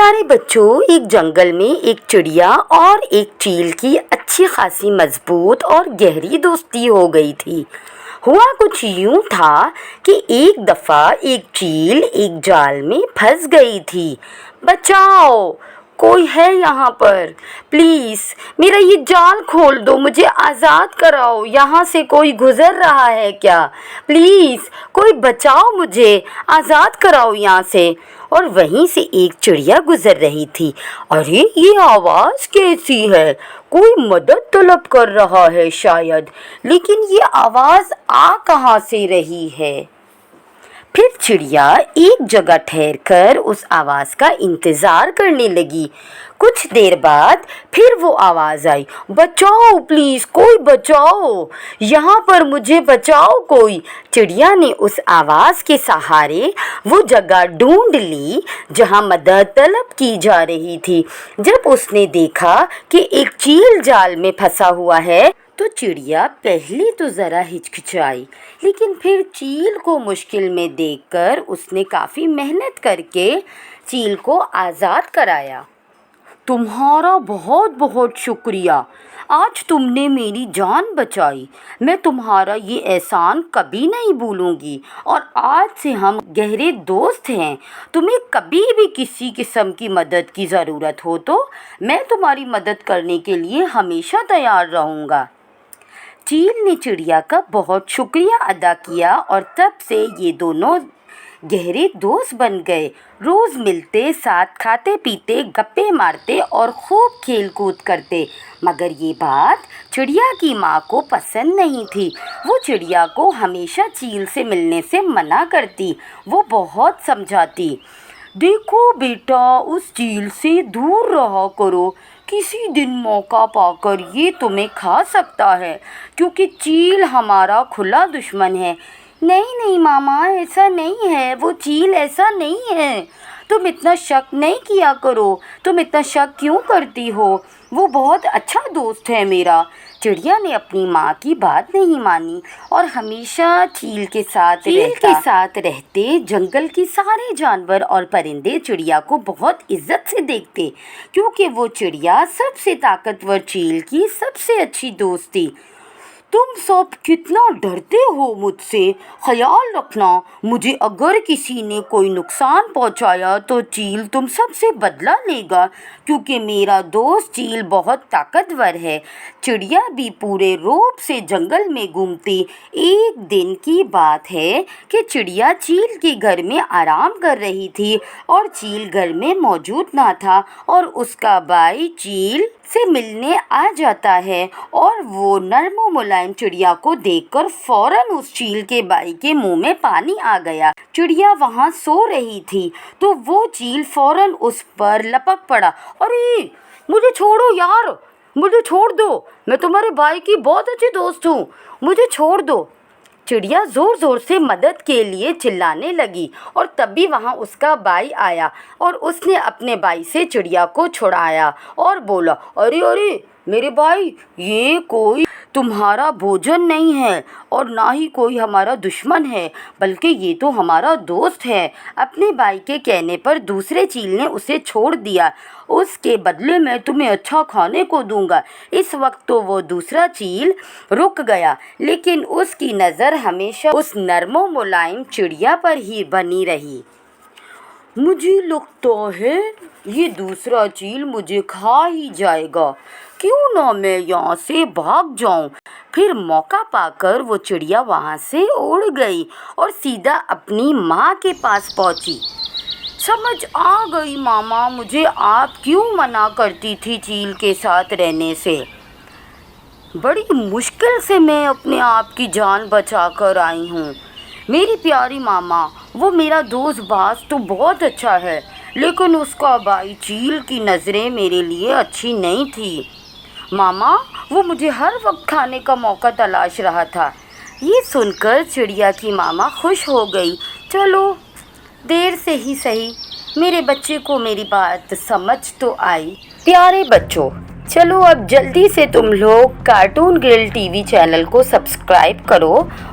پیارے بچوں، ایک جنگل میں ایک چڑیا اور ایک چیل کی اچھی خاصی مضبوط اور گہری دوستی ہو گئی تھی۔ ہوا کچھ یوں تھا کہ ایک دفعہ ایک چیل ایک جال میں پھنس گئی تھی۔ بچاؤ، کوئی ہے یہاں پر؟ پلیز میرا یہ جال کھول دو، مجھے آزاد کراؤ، یہاں سے کوئی گزر رہا ہے کیا؟ پلیز کوئی بچاؤ، مجھے آزاد کراؤ یہاں سے۔ اور وہیں سے ایک چڑیا گزر رہی تھی۔ ارے یہ آواز کیسی ہے؟ کوئی مدد طلب کر رہا ہے شاید، لیکن یہ آواز آ کہاں سے رہی ہے؟ پھر چڑیا ایک جگہ ٹھہر کر اس آواز کا انتظار کرنے لگی۔ کچھ دیر بعد پھر وہ آواز آئی، بچاؤ پلیز، کوئی بچاؤ، یہاں پر مجھے بچاؤ کوئی۔ چڑیا نے اس آواز کے سہارے وہ جگہ ڈھونڈ لی جہاں مدد طلب کی جا رہی تھی۔ جب اس نے دیکھا کہ ایک چیل جال میں پھنسا ہوا ہے تو چڑیا پہلے تو ذرا ہچکچائی، لیکن پھر چیل کو مشکل میں دیکھ کر اس نے کافی محنت کر کے چیل کو آزاد کرایا۔ تمہارا بہت بہت شکریہ، آج تم نے میری جان بچائی، میں تمہارا یہ احسان کبھی نہیں بھولوں گی، اور آج سے ہم گہرے دوست ہیں۔ تمہیں کبھی بھی کسی قسم کی مدد کی ضرورت ہو تو میں تمہاری مدد کرنے کے لیے ہمیشہ تیار رہوں گا۔ چیل نے چڑیا کا بہت شکریہ ادا کیا اور تب سے یہ دونوں گہرے دوست بن گئے۔ روز ملتے، ساتھ کھاتے پیتے، گپے مارتے اور خوب کھیل کود کرتے۔ مگر یہ بات چڑیا کی ماں کو پسند نہیں تھی۔ وہ چڑیا کو ہمیشہ چیل سے ملنے سے منع کرتی۔ وہ بہت سمجھاتی، دیکھو بیٹا، اس چیل سے دور رہا کرو، کسی دن موقع پا کر یہ تمہیں کھا سکتا ہے، کیونکہ چیل ہمارا کھلا دشمن ہے۔ نہیں نہیں ماما، ایسا نہیں ہے، وہ چیل ایسا نہیں ہے، تم اتنا شک نہیں کیا کرو، تم اتنا شک کیوں کرتی ہو، وہ بہت اچھا دوست ہے میرا۔ چڑیا نے اپنی ماں کی بات نہیں مانی اور ہمیشہ چیل کے ساتھ رہتے۔ جنگل کے سارے جانور اور پرندے چڑیا کو بہت عزت سے دیکھتے، کیونکہ وہ چڑیا سب سے طاقتور چیل کی سب سے اچھی دوست تھی۔ تم سب کتنا ڈرتے ہو مجھ سے، خیال رکھنا، مجھے اگر کسی نے کوئی نقصان پہنچایا تو چیل تم سب سے بدلہ لے گا، کیونکہ میرا دوست چیل بہت طاقتور ہے۔ چڑیا بھی پورے رعب سے جنگل میں گھومتی۔ ایک دن کی بات ہے کہ چڑیا چیل کے گھر میں آرام کر رہی تھی اور چیل گھر میں موجود نہ تھا، اور اس کا بھائی چیل سے ملنے آ جاتا ہے، اور وہ نرم و ملائم چڑیا کو دیکھ کر فوراً اس چیل کے بھائی کے منہ میں پانی آ گیا۔ چڑیا وہاں سو رہی تھی تو وہ چیل فوراً اس پر لپک پڑا۔ ارے مجھے چھوڑو یار، مجھے چھوڑ دو، میں تمہارے بھائی کی بہت اچھی دوست ہوں، مجھے چھوڑ دو۔ چڑیا زور زور سے مدد کے لیے چلانے لگی، اور تبھی وہاں اس کا بھائی آیا اور اس نے اپنے بھائی سے چڑیا کو چھڑایا اور بولا، ارے ارے میرے بھائی، یہ کوئی تمہارا بھوجن نہیں ہے اور نہ ہی کوئی ہمارا دشمن ہے، بلکہ یہ تو ہمارا دوست ہے۔ اپنے بھائی کے کہنے پر دوسرے چیل نے اسے چھوڑ دیا۔ اس کے بدلے میں تمہیں اچھا کھانے کو دوں گا۔ اس وقت تو وہ دوسرا چیل رک گیا، لیکن اس کی نظر ہمیشہ اس نرم و ملائم چڑیا پر ہی بنی رہی۔ مجھے لگتا ہے یہ دوسرا چیل مجھے کھا ہی جائے گا، کیوں نہ میں یہاں سے بھاگ جاؤں۔ پھر موقع پا کر وہ چڑیا وہاں سے اڑ گئی اور سیدھا اپنی ماں کے پاس پہنچی۔ سمجھ آ گئی ماما، مجھے آپ کیوں منع کرتی تھی چیل کے ساتھ رہنے سے۔ بڑی مشکل سے میں اپنے آپ کی جان بچا کر آئی ہوں۔ میری پیاری ماما، وہ میرا دوست باز تو بہت اچھا ہے، لیکن اس کا بھائی چیل کی نظریں میرے لیے اچھی نہیں تھی۔ ماما، وہ مجھے ہر وقت کھانے کا موقع تلاش رہا تھا۔ یہ سن کر چڑیا کی ماما خوش ہو گئی۔ چلو، دیر سے ہی صحیح، میرے بچے کو میری بات سمجھ تو آئی۔ پیارے بچوں، चलो अब जल्दी से तुम लोग कार्टून ग्रिल टीवी चैनल को सब्सक्राइब करो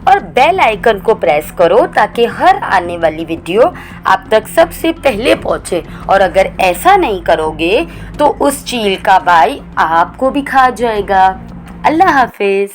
और बेल आइकन को प्रेस करो ताकि हर आने वाली वीडियो आप तक सबसे पहले पहुंचे। और अगर ऐसा नहीं करोगे तो उस चील का भाई आपको भी खा जाएगा। अल्लाह हाफिज।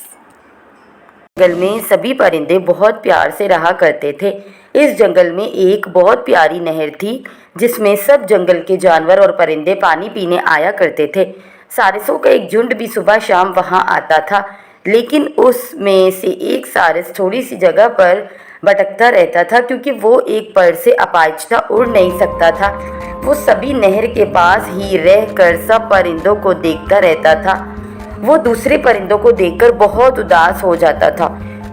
जंगल में सभी परिंदे बहुत प्यार से रहा करते थे। इस जंगल में एक बहुत प्यारी नहर थी जिसमें सब जंगल के जानवर और परिंदे पानी पीने आया करते थे। सारसों का एक झुंड भी सुबह शाम वहाँ आता था, लेकिन उसमें से एक सारस थोड़ी सी जगह पर भटकता रहता था क्योंकि वो एक पर से अपाहिज था, उड़ नहीं सकता था। वो सभी नहर के पास ही रहकर सब परिंदों को देखता रहता था। वो दूसरे परिंदों को देखकर बहुत उदास हो जाता था।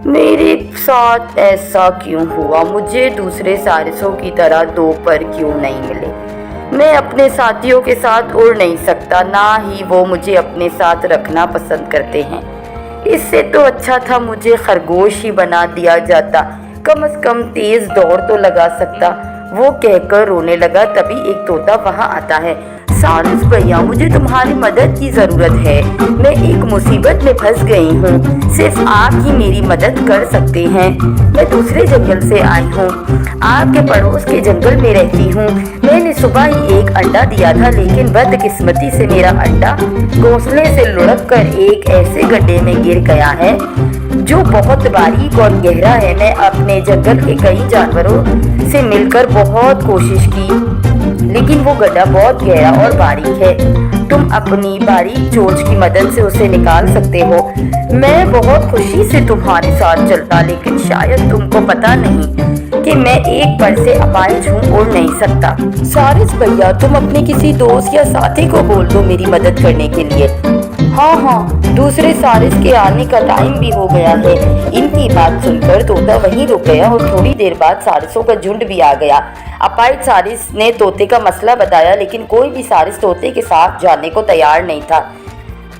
मेरे साथ ऐसा क्यों हुआ? मुझे दूसरे सारसों की तरह दो पर क्यों नहीं मिले? मैं अपने साथियों के साथ उड़ नहीं सकता, ना ही वो मुझे अपने साथ रखना पसंद करते हैं। इससे तो अच्छा था मुझे खरगोश ही बना दिया जाता, कम से कम तेज दौड़ तो लगा सकता। वो कहकर रोने लगा। तभी एक तोता वहाँ आता है। सारस भैया, मुझे तुम्हारी मदद की ज़रूरत है। मैं एक मुसीबत में फंस गई हूँ, सिर्फ आप ही मेरी मदद कर सकते हैं। मैं दूसरे जंगल से आई हूँ, आपके पड़ोस के जंगल में रहती हूँ। मैंने सुबह ही एक अंडा दिया था, लेकिन बदकिस्मती से मेरा अंडा घोंसले से लुढ़क कर एक ऐसे गड्ढे में गिर गया है जो बहुत बारीक और गहरा है। मैं अपने जंगल के कई जानवरों से मिलकर बहुत कोशिश की, लेकिन वो गड्ढा बहुत गहरा और बारीक है। तुम अपनी बारीक चोंच की मदद से उसे निकाल सकते हो। मैं बहुत खुशी से तुम्हारे साथ चलता, लेकिन शायद तुमको पता नहीं कि मैं एक पर से अपाहिज हूँ, उड़ नहीं सकता। सारस भैया, तुम अपने किसी दोस्त या साथी को बोल दो मेरी मदद करने के लिए। हाँ, दूसरे सारस के आने का टाइम भी हो गया है। इनकी बात सुनकर तोता वहीं रुक गया और थोड़ी देर बाद सारसों का झुंड भी आ गया। अपाहिज सारस ने तोते का मसला बताया, लेकिन कोई भी सारस तोते के साथ जाने को तैयार नहीं था।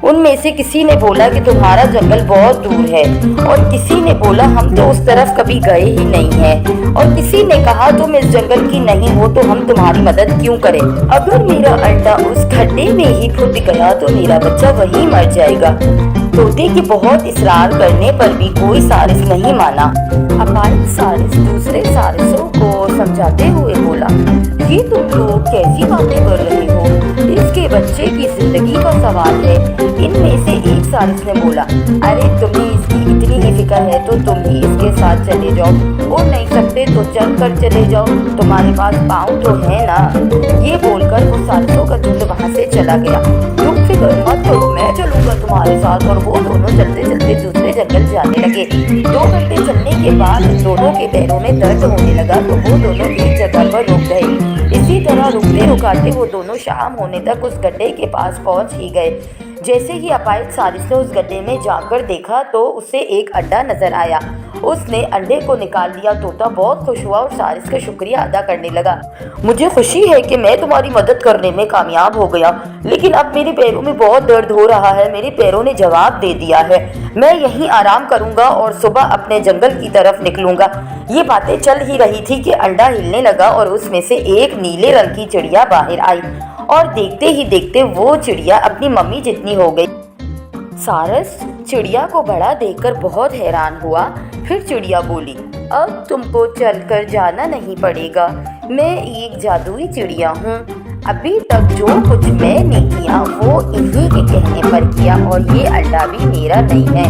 उनमें से किसी ने बोला कि तुम्हारा जंगल बहुत दूर है, और किसी ने बोला हम तो उस तरफ कभी गए ही नहीं हैं, और किसी ने कहा तुम इस जंगल की नहीं हो तो हम तुम्हारी मदद क्यों करें? अगर मेरा अंडा उस खड्डे में ही फूट गया तो मेरा बच्चा वहीं मर जाएगा। तोते के बहुत इसरार करने पर भी कोई सारस नहीं माना। अपाहिज सारस दूसरे सारसों को समझाते हुए बोला, ये तुम लोग कैसी बातें कर रहे हो? इसके बच्चे की जिंदगी का सवाल है। इनमें से एक सारस ने बोला, अरे तुम्हें इसकी इतनी ही फिक्र है तो तुम ही इसके साथ चले जाओ। उड़ नहीं सकते तो चल कर चले जाओ, तुम्हारे पास पाँव तो है ना। ये बोलकर वो सारसों का झुंड वहाँ से चला गया। तुम फिक्र मत करो, मैं चलूंगा तुम्हारे साथ। और वो दोनों चलते चलते दूसरे जंगल जाने लगे। 2 घंटे चलने के बाद दोनों के पैरों में दर्द होने लगा तो वो दोनों एक जगह पर रुक गए। इसी तरह रुकते रुकाते वो दोनों शाम होने तक उस गड्ढे के पास पहुंच ही गए। जैसे ही अपाहिज सारस ने उस गड्ढे में जाकर देखा तो उसे एक अंडा नजर आया। उसने अंडे को निकाल लिया। तोता बहुत खुश हुआ और सारस का शुक्रिया अदा करने लगा। मुझे खुशी है कि मैं तुम्हारी मदद करने में कामयाब हो गया, लेकिन अब मेरे पैरों में बहुत दर्द हो रहा है। मेरे पैरों ने जवाब दे दिया है। मैं यहीं आराम करूंगा और सुबह अपने जंगल की तरफ निकलूंगा। ये बातें चल ही रही थी कि अंडा हिलने लगा और उसमें से एक नीले रंग की चिड़िया बाहर आई, और देखते ही देखते वो चिड़िया अपनी मम्मी जितनी हो गई। सारस चिड़िया को बड़ा देखकर बहुत हैरान हुआ। फिर चिड़िया बोली, अब तुमको चलकर जाना नहीं पड़ेगा। मैं एक जादुई चिड़िया हूँ। अभी तक जो कुछ मैंने किया वो इन्हीं के कहने पर किया, और ये अंडा भी मेरा नहीं है।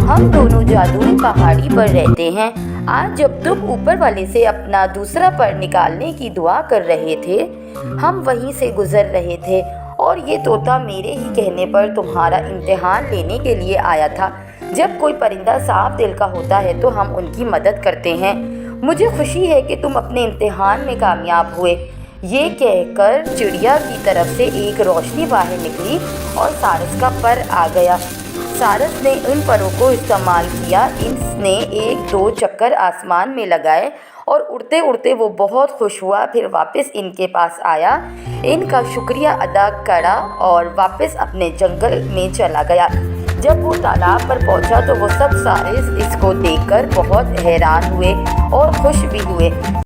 हम दोनों जादुई पहाड़ी पर रहते हैं। आज जब तुम ऊपर वाले से अपना दूसरा पर निकालने की दुआ कर रहे थे, हम वहीं से गुजर रहे थे, और ये तोता मेरे ही कहने पर तुम्हारा इम्तिहान लेने के लिए आया था। जब कोई परिंदा साफ दिल का होता है तो हम उनकी मदद करते हैं। मुझे खुशी है कि तुम अपने इम्तिहान में कामयाब हुए। ये कहकर चिड़िया की तरफ से एक रोशनी बाहर निकली और सारस का पर आ गया। सारस ने उन परों को इस्तेमाल किया। इसने 1-2 चक्कर आसमान में लगाए और उड़ते उड़ते वो बहुत खुश हुआ। फिर वापस इनके पास आया, इनका शुक्रिया अदा करा और वापस अपने जंगल में चला गया। जब वो तालाब पर पहुंचा तो वो सब सारे इसको देखकर बहुत हैरान हुए और खुश भी हुए।